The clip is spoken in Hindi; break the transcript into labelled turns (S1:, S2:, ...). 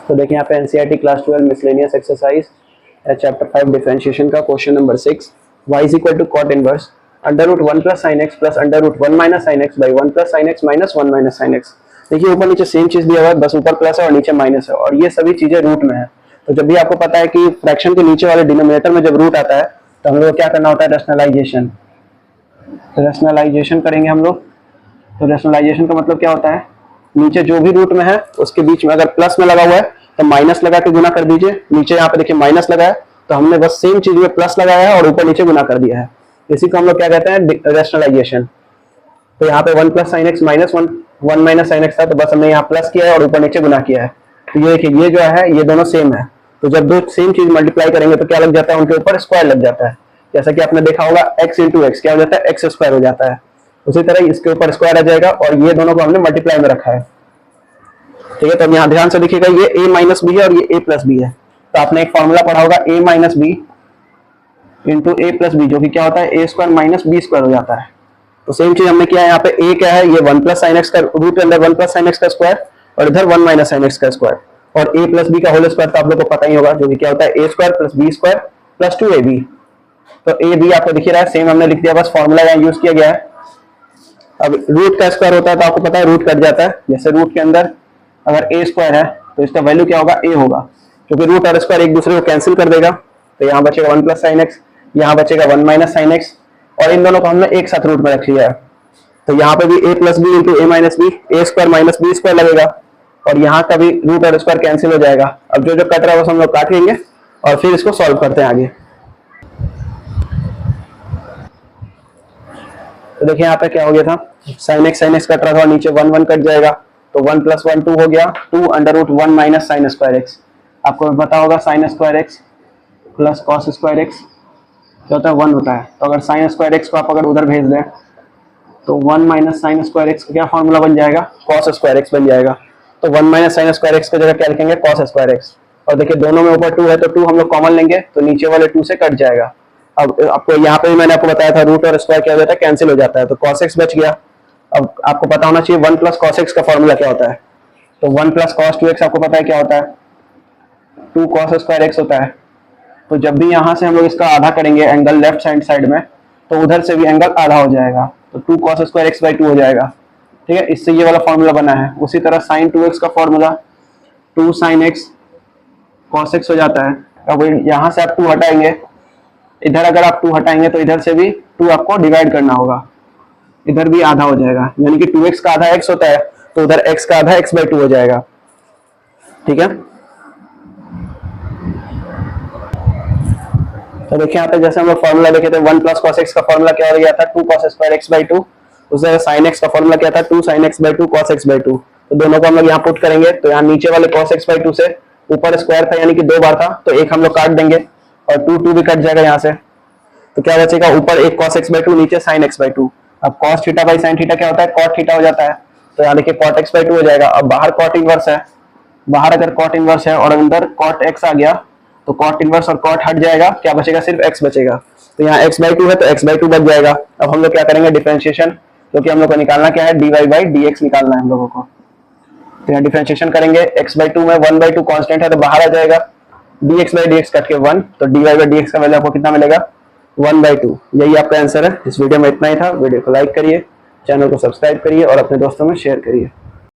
S1: तो देखिए यहाँ पे NCERT class 12 miscellaneous exercise chapter 5 differentiation का question number 6 y is equal to cot inverse under root 1 plus sine x plus under root 1 minus sine x by 1 plus sine x minus 1 minus sine x. देखिए ऊपर नीचे सेम चीज दिया हुआ है, बस ऊपर प्लस है और नीचे माइनस है और ये सभी चीजें रूट में है। तो जब भी आपको पता है कि फ्रैक्शन के नीचे वाले डिनोमिनेटर में जब रूट आता है तो हम लोग क्या करना होता है, रैशनलाइजेशन। रैशनलाइजेशन करेंगे हम लोग। तो रैशनलाइजेशन का मतलब क्या होता है, नीचे जो भी रूट में है उसके बीच में अगर प्लस में लगा हुआ है तो माइनस लगा के गुना कर दीजिए। नीचे यहाँ पे देखिए माइनस लगा है तो हमने बस सेम चीज में प्लस लगाया है और ऊपर नीचे गुना कर दिया है। इसी को हम लोग क्या कहते हैं, रैशनलाइजेशन। तो यहाँ पे 1 plus sine x minus 1 minus sine x था तो बस हमने यहाँ प्लस किया है और ऊपर नीचे गुना किया है। तो ये देखिए ये जो है ये दोनों सेम है। तो जब दो सेम चीज मल्टीप्लाई करेंगे तो क्या लग जाता है, उनके ऊपर स्क्वायर लग जाता है। जैसा कि आपने देखा होगा x इंटू एक्स क्या हो जाता है, एक्स स्क्वायर हो जाता है। उसी तरह इसके ऊपर स्क्वायर आ जाएगा और ये दोनों को हमने मल्टीप्लाई में रखा है। ठीक है, तो यहाँ ध्यान से देखिएगा ये a माइनस बी है और ये a प्लस बी है। तो आपने एक फॉर्मूला पढ़ा होगा a minus B into A plus B, जो कि क्या होता है A square minus B square हो जाता है। तो सेम चीज हमने किया है, यहाँ पे a क्या है, ये 1 प्लस साइन एक्स का रूट के अंदर 1 प्लस साइन एक्स का स्क्वायर और इधर 1 माइनस साइन एक्स का स्क्वायर और a प्लस बी का होल स्क्वायर तो आप लोग को पता ही होगा, जो कि क्या होता है a square plus B square plus 2ab। तो a b आपको दिख रहा है, सेम हमने लिख दिया, बस फॉर्मूला यहाँ यूज किया गया है। अब रूट का स्क्वायर होता है तो आपको पता है रूट कट जाता है। जैसे रूट के अंदर अगर a स्क्वायर है तो इसका वैल्यू क्या होगा, a होगा, क्योंकि रूट और स्क्वायर एक दूसरे को कैंसिल कर देगा। तो यहाँ बचेगा 1 प्लस साइन एक्स, यहाँ बचेगा 1 माइनस साइन एक्स और इन दोनों को हमने एक साथ रूट में रख लिया है। तो यहाँ पे भी a plus B into A minus B, A square minus B square लगेगा और यहाँ का भी रूट और स्क्वायर कैंसिल हो जाएगा। अब जो जो कट रहा है वो हम लोग काट लेंगे और फिर इसको सॉल्व करते हैं आगे। तो देखिए यहाँ पे क्या हो गया था, साइन एक्स कट रहा था, नीचे 1 1 कट जाएगा तो 1 प्लस 1 2 हो गया, 2 under root 1 minus sine square X. आपको पता होगा sine square X plus cos square X क्या होता है, 1 होता है। तो अगर साइन स्क्वायर एक्स को आप अगर उधर भेज दें तो 1 माइनस साइन स्क्वायर एक्स का क्या फॉर्मूला बन जाएगा, कॉस स्क्वायर एक्स बन जाएगा। तो 1 माइनस साइन स्क्वायर एक्स की जगह क्या लिखेंगे, कॉस स्क्वायर एक्स। और देखिए दोनों में ऊपर 2 है तो 2 हम लोग कॉमन लेंगे तो नीचे वाले 2 से कट जाएगा। अब आपको यहाँ पे भी मैंने आपको बताया था रूट और स्क्वायर क्या हो जाता है, कैंसिल हो जाता है, तो cos x बच गया। अब आपको पता होना चाहिए 1 प्लस cos x का फॉर्मूला क्या होता है। तो 1 प्लस cos 2x आपको पता है क्या होता है, 2 cos स्क्वायर x होता है। तो जब भी यहाँ से हम लोग इसका आधा करेंगे एंगल लेफ्ट हैंड साइड में तो उधर से भी एंगल आधा हो जाएगा, तो 2 cos स्क्वायर x बाई 2 हो जाएगा। ठीक है, इससे ये वाला फॉर्मूला बना है। उसी तरह sin 2x का formula 2 sin x cos x हो जाता है। अब यहाँ से आप 2 हटाएंगे, इधर अगर आप 2 हटाएंगे तो इधर से भी 2 आपको डिवाइड करना होगा, इधर भी आधा हो जाएगा, यानी कि 2x का आधा x होता है तो उधर x का आधा x बाई 2 हो जाएगा। ठीक है, तो देखिए यहाँ पे जैसे हम लोग फॉर्मूला देखे थे 1 प्लस cos x का फॉर्मूला क्या हो गया था, 2 cos स्क्वायर x बाई 2। उस जगह sin x का फॉर्मूला क्या था, 2 sin x by 2 cos x by 2। तो दोनों को हम लोग यहाँ पुट करेंगे तो यहाँ नीचे वाले cos x बाई 2 से ऊपर स्क्वायर था यानी कि 2 बार था तो एक हम लोग काट देंगे और 2 2 भी कट जाएगा यहाँ से। तो क्या बचेगा, ऊपर एक cos x बाई 2 नीचे sin x बाई 2। अब cos theta by sin theta क्या होता है, cot थीटा हो जाता है। तो यहाँ देखिए cot x बाई 2 हो जाएगा। अब बाहर cot इनवर्स है, बाहर अगर cot इनवर्स है और अंदर cot x आ गया तो cot इनवर्स और cot हट जाएगा, क्या बचेगा, सिर्फ x बचेगा। तो यहाँ x बाई 2 है तो x बाई 2 बच जाएगा। अब हम लोग क्या करेंगे, डिफरेंशिएशन, क्योंकि हम लोग को निकालना क्या है, dy बाई dx निकालना है हम लोगों को। तो यहाँ डिफरेंशिएशन करेंगे, x बाई 2 में 1 बाई 2 कॉन्स्टेंट है तो बाहर आ जाएगा, dx बाई dx कट के 1, तो dy बाई dx का वैल्यू आपको कितना मिलेगा, 1 बाई 2। यही आपका आंसर है। इस वीडियो में इतना ही था। वीडियो को लाइक करिए, चैनल को सब्सक्राइब करिए और अपने दोस्तों में शेयर करिए।